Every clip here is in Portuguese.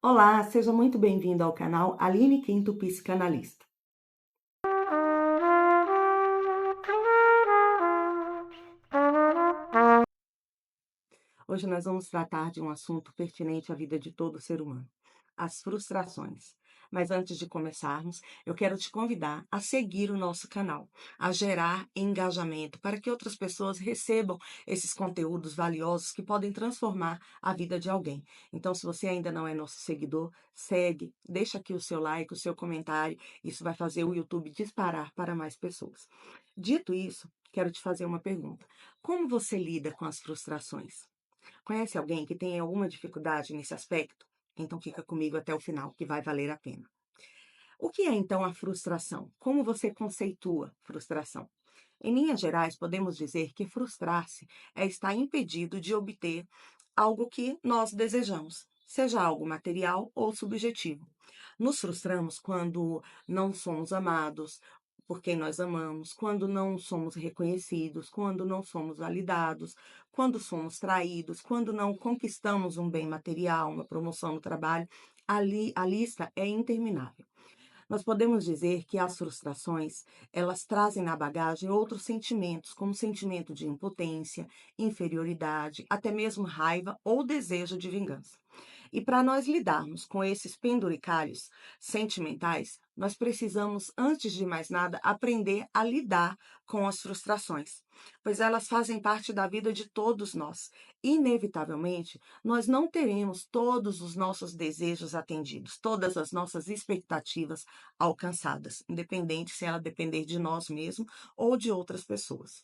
Olá, seja muito bem-vindo ao canal Aline Quinto Psicanalista. Hoje nós vamos tratar de um assunto pertinente à vida de todo ser humano, as frustrações. Mas antes de começarmos, eu quero te convidar a seguir o nosso canal, a gerar engajamento para que outras pessoas recebam esses conteúdos valiosos que podem transformar a vida de alguém. Então, se você ainda não é nosso seguidor, segue, deixa aqui o seu like, o seu comentário, isso vai fazer o YouTube disparar para mais pessoas. Dito isso, quero te fazer uma pergunta: como você lida com as frustrações? Conhece alguém que tem alguma dificuldade nesse aspecto? Então fica comigo até o final, que vai valer a pena. O que é então a frustração? Como você conceitua frustração? Em linhas gerais, podemos dizer que frustrar-se é estar impedido de obter algo que nós desejamos, seja algo material ou subjetivo. Nos frustramos quando não somos amados por quem nós amamos, quando não somos reconhecidos, quando não somos validados, quando somos traídos, quando não conquistamos um bem material, uma promoção no trabalho. Ali, a lista é interminável. Nós podemos dizer que as frustrações, elas trazem na bagagem outros sentimentos, como sentimento de impotência, inferioridade, até mesmo raiva ou desejo de vingança. E para nós lidarmos com esses penduricalhos sentimentais, nós precisamos, antes de mais nada, aprender a lidar com as frustrações, pois elas fazem parte da vida de todos nós. Inevitavelmente, nós não teremos todos os nossos desejos atendidos, todas as nossas expectativas alcançadas, independente se ela depender de nós mesmos ou de outras pessoas.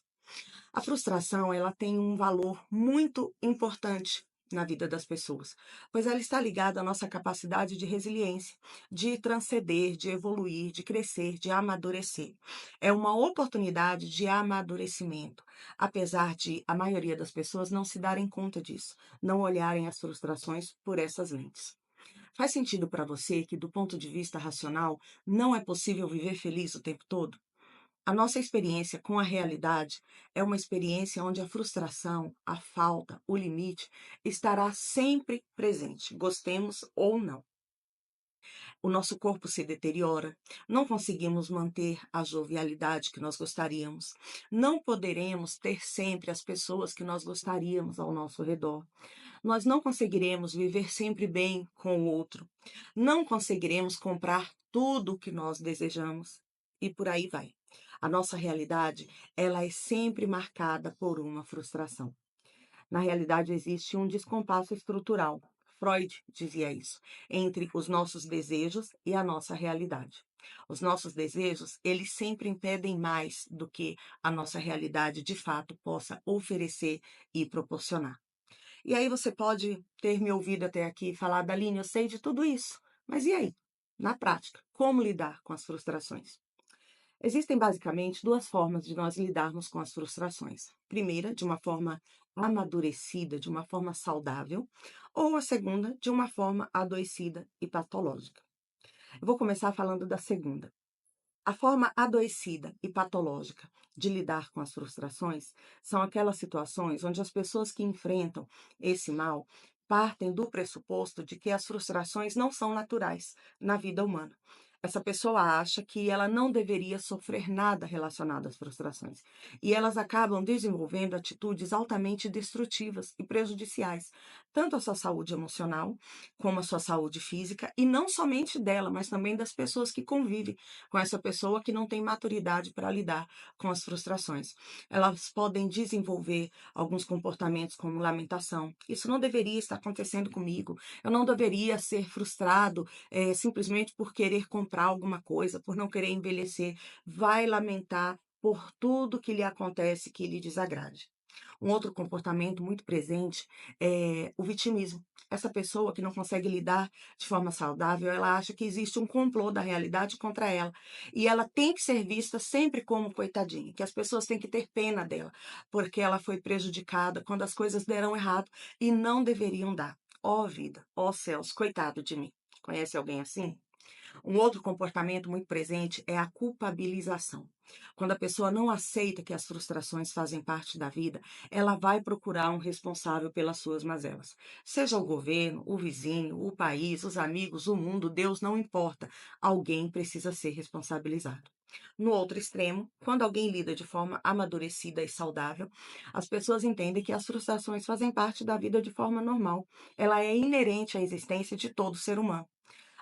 A frustração, ela tem um valor muito importante na vida das pessoas, pois ela está ligada à nossa capacidade de resiliência, de transcender, de evoluir, de crescer, de amadurecer. É uma oportunidade de amadurecimento, apesar de a maioria das pessoas não se darem conta disso, não olharem as frustrações por essas lentes. Faz sentido para você que, do ponto de vista racional, não é possível viver feliz o tempo todo? A nossa experiência com a realidade é uma experiência onde a frustração, a falta, o limite estará sempre presente, gostemos ou não. O nosso corpo se deteriora, não conseguimos manter a jovialidade que nós gostaríamos, não poderemos ter sempre as pessoas que nós gostaríamos ao nosso redor, nós não conseguiremos viver sempre bem com o outro, não conseguiremos comprar tudo o que nós desejamos e por aí vai. A nossa realidade, ela é sempre marcada por uma frustração. Na realidade, existe um descompasso estrutural. Freud dizia isso, entre os nossos desejos e a nossa realidade. Os nossos desejos, eles sempre impedem mais do que a nossa realidade de fato possa oferecer e proporcionar. E aí você pode ter me ouvido até aqui e falar, Daline, eu sei de tudo isso, mas e aí? Na prática, como lidar com as frustrações? Existem basicamente duas formas de nós lidarmos com as frustrações. Primeira, de uma forma amadurecida, de uma forma saudável, ou a segunda, de uma forma adoecida e patológica. Eu vou começar falando da segunda. A forma adoecida e patológica de lidar com as frustrações são aquelas situações onde as pessoas que enfrentam esse mal partem do pressuposto de que as frustrações não são naturais na vida humana. Essa pessoa acha que ela não deveria sofrer nada relacionado às frustrações. E elas acabam desenvolvendo atitudes altamente destrutivas e prejudiciais, tanto à sua saúde emocional, como à sua saúde física, e não somente dela, mas também das pessoas que convivem com essa pessoa que não tem maturidade para lidar com as frustrações. Elas podem desenvolver alguns comportamentos como lamentação. Isso não deveria estar acontecendo comigo. Eu não deveria ser frustrado simplesmente por querer comprar alguma coisa, por não querer envelhecer. Vai lamentar por tudo que lhe acontece que lhe desagrade. Um outro comportamento muito presente é o vitimismo. Essa pessoa que não consegue lidar de forma saudável, ela acha que existe um complô da realidade contra ela. E ela tem que ser vista sempre como coitadinha, que as pessoas têm que ter pena dela, porque ela foi prejudicada quando as coisas deram errado e não deveriam dar. Ó vida, ó céus, coitado de mim. Conhece alguém assim? Um outro comportamento muito presente é a culpabilização. Quando a pessoa não aceita que as frustrações fazem parte da vida, ela vai procurar um responsável pelas suas mazelas. Seja o governo, o vizinho, o país, os amigos, o mundo, Deus, não importa. Alguém precisa ser responsabilizado. No outro extremo, quando alguém lida de forma amadurecida e saudável, as pessoas entendem que as frustrações fazem parte da vida de forma normal. Ela é inerente à existência de todo ser humano.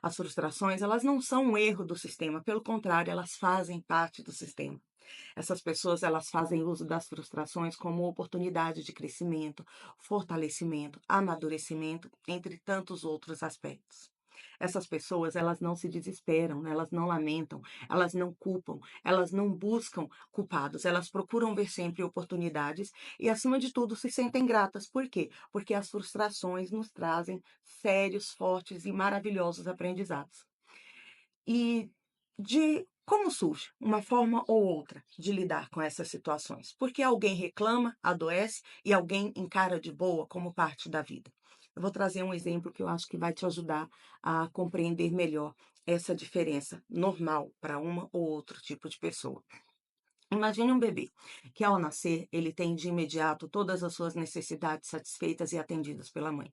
As frustrações, elas não são um erro do sistema, pelo contrário, elas fazem parte do sistema. Essas pessoas, elas fazem uso das frustrações como oportunidade de crescimento, fortalecimento, amadurecimento, entre tantos outros aspectos. Essas pessoas, elas não se desesperam, né? Elas não lamentam, elas não culpam, elas não buscam culpados, elas procuram ver sempre oportunidades e, acima de tudo, se sentem gratas. Por quê? Porque as frustrações nos trazem sérios, fortes e maravilhosos aprendizados. E de como surge uma forma ou outra de lidar com essas situações? Porque alguém reclama, adoece e alguém encara de boa como parte da vida. Eu vou trazer um exemplo que eu acho que vai te ajudar a compreender melhor essa diferença normal para uma ou outro tipo de pessoa. Imagine um bebê que, ao nascer, ele tem de imediato todas as suas necessidades satisfeitas e atendidas pela mãe.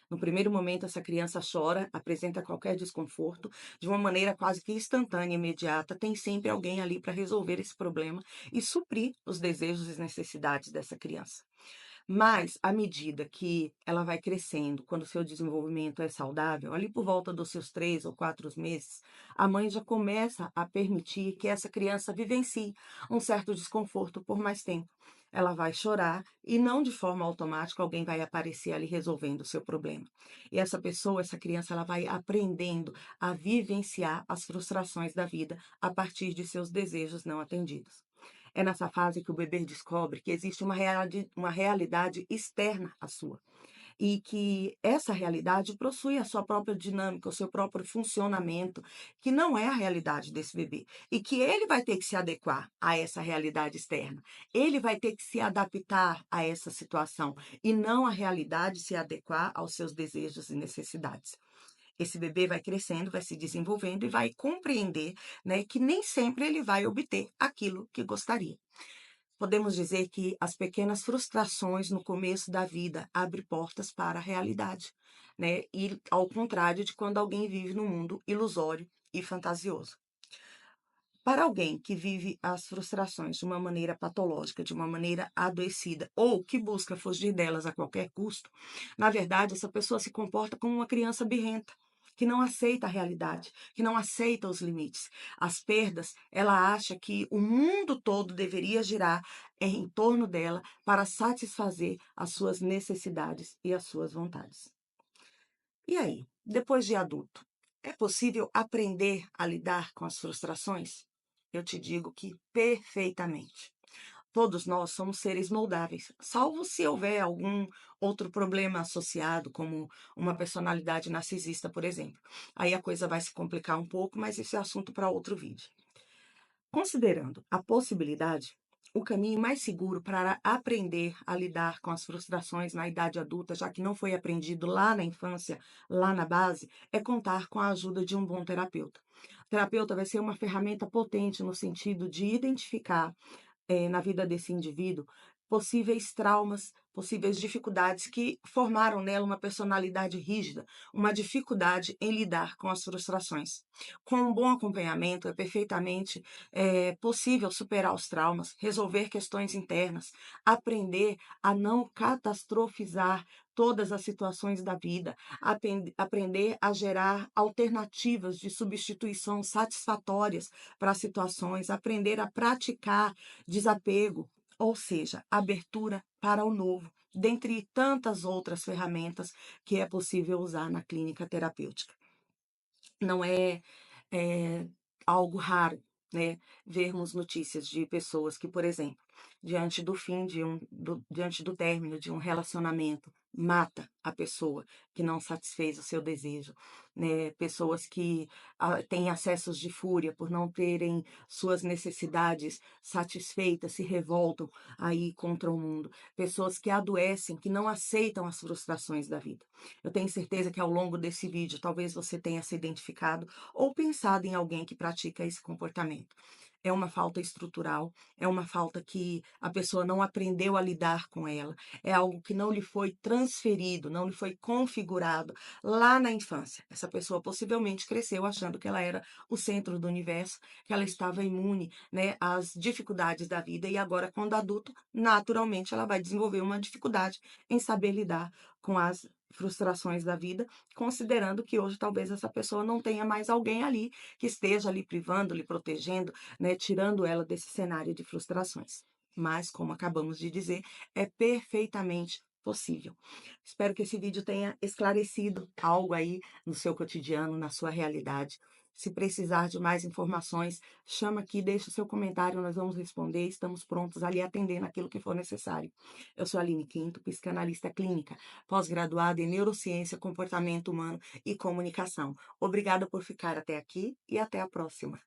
No primeiro momento, essa criança chora, apresenta qualquer desconforto, de uma maneira quase que instantânea e imediata, tem sempre alguém ali para resolver esse problema e suprir os desejos e necessidades dessa criança. Mas, à medida que ela vai crescendo, quando o seu desenvolvimento é saudável, ali por volta dos seus 3 ou 4 meses, a mãe já começa a permitir que essa criança vivencie um certo desconforto por mais tempo. Ela vai chorar e não de forma automática alguém vai aparecer ali resolvendo o seu problema. E essa pessoa, essa criança, ela vai aprendendo a vivenciar as frustrações da vida a partir de seus desejos não atendidos. É nessa fase que o bebê descobre que existe uma realidade externa à sua e que essa realidade possui a sua própria dinâmica, o seu próprio funcionamento, que não é a realidade desse bebê, e que ele vai ter que se adequar a essa realidade externa. Ele vai ter que se adaptar a essa situação e não a realidade se adequar aos seus desejos e necessidades. Esse bebê vai crescendo, vai se desenvolvendo e vai compreender, né, que nem sempre ele vai obter aquilo que gostaria. Podemos dizer que as pequenas frustrações no começo da vida abrem portas para a realidade, né? E ao contrário de quando alguém vive num mundo ilusório e fantasioso. Para alguém que vive as frustrações de uma maneira patológica, de uma maneira adoecida, ou que busca fugir delas a qualquer custo, na verdade, essa pessoa se comporta como uma criança birrenta, que não aceita a realidade, que não aceita os limites. As perdas, ela acha que o mundo todo deveria girar em torno dela para satisfazer as suas necessidades e as suas vontades. E aí, depois de adulto, é possível aprender a lidar com as frustrações? Eu te digo que perfeitamente. Todos nós somos seres moldáveis, salvo se houver algum outro problema associado, como uma personalidade narcisista, por exemplo. Aí a coisa vai se complicar um pouco, mas isso é assunto para outro vídeo. Considerando a possibilidade, o caminho mais seguro para aprender a lidar com as frustrações na idade adulta, já que não foi aprendido lá na infância, lá na base, é contar com a ajuda de um bom terapeuta. O terapeuta vai ser uma ferramenta potente no sentido de identificar na vida desse indivíduo possíveis traumas, possíveis dificuldades que formaram nela uma personalidade rígida, uma dificuldade em lidar com as frustrações. Com um bom acompanhamento, é perfeitamente possível superar os traumas, resolver questões internas, aprender a não catastrofizar todas as situações da vida, aprender a gerar alternativas de substituição satisfatórias para as situações, aprender a praticar desapego, ou seja, abertura para o novo, dentre tantas outras ferramentas que é possível usar na clínica terapêutica. Não é, eh, algo raro, né, vermos notícias de pessoas que, por exemplo, diante do término de um relacionamento, mata a pessoa que não satisfez o seu desejo, né, pessoas que, têm acessos de fúria por não terem suas necessidades satisfeitas, se revoltam aí contra o mundo, pessoas que adoecem, que não aceitam as frustrações da vida. Eu tenho certeza que ao longo desse vídeo talvez você tenha se identificado ou pensado em alguém que pratica esse comportamento. é uma falta estrutural, é uma falta que a pessoa não aprendeu a lidar com ela, é algo que não lhe foi transferido, não lhe foi configurado lá na infância. Essa pessoa possivelmente cresceu achando que ela era o centro do universo, que ela estava imune, né, às dificuldades da vida e agora, quando adulto, naturalmente ela vai desenvolver uma dificuldade em saber lidar com as frustrações da vida, considerando que hoje talvez essa pessoa não tenha mais alguém ali que esteja ali privando, lhe protegendo, né, tirando ela desse cenário de frustrações. Mas, como acabamos de dizer, é perfeitamente possível. Espero que esse vídeo tenha esclarecido algo aí no seu cotidiano, na sua realidade. Se precisar de mais informações, chama aqui, deixa o seu comentário, nós vamos responder. Estamos prontos ali atendendo aquilo que for necessário. Eu sou a Aline Quinto, psicanalista clínica, pós-graduada em neurociência, comportamento humano e comunicação. Obrigada por ficar até aqui e até a próxima.